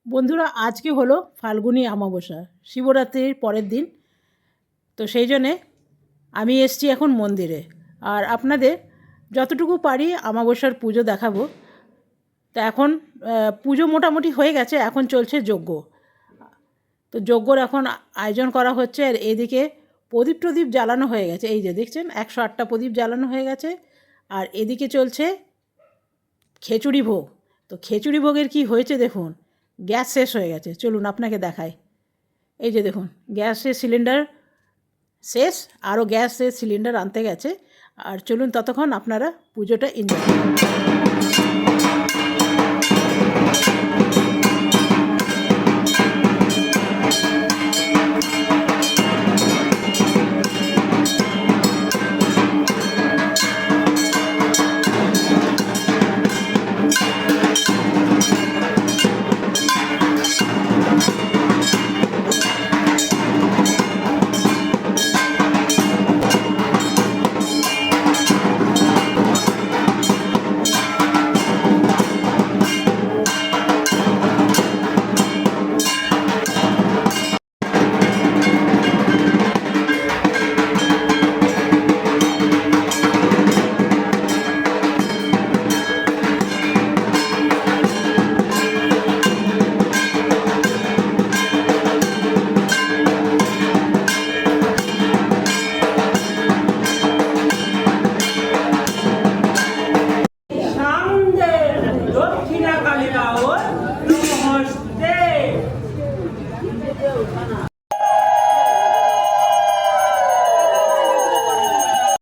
বন্ধুরা, আজকে হলো ফাল্গুনী অমাবস্যা, শিবরাত্রির পরের দিন। তো সেই জন্যে আমি এসছি এখন মন্দিরে, আর আপনাদের যতটুকু পারি অমাবস্যার পুজো দেখাবো। তো এখন পুজো মোটামুটি হয়ে গেছে, এখন চলছে যজ্ঞ। তো যজ্ঞর এখন আয়োজন করা হচ্ছে, আর এদিকে প্রদীপ টদীপ জ্বালানো হয়ে গেছে। এই যে দেখছেন 108টা প্রদীপ জ্বালানো হয়ে গেছে। আর এদিকে চলছে খিচুড়ি ভোগ। তো খিচুড়ি ভোগের কি হয়েছে দেখুন, গ্যাস শেষ হয়ে গেছে। চলুন আপনাকে দেখাই। এই যে দেখুন, গ্যাসের সিলিন্ডার শেষ, আরও গ্যাসের সিলিন্ডার আনতে গেছে। আর চলুন ততক্ষণ আপনারা পুজোটা এনজয় করুন।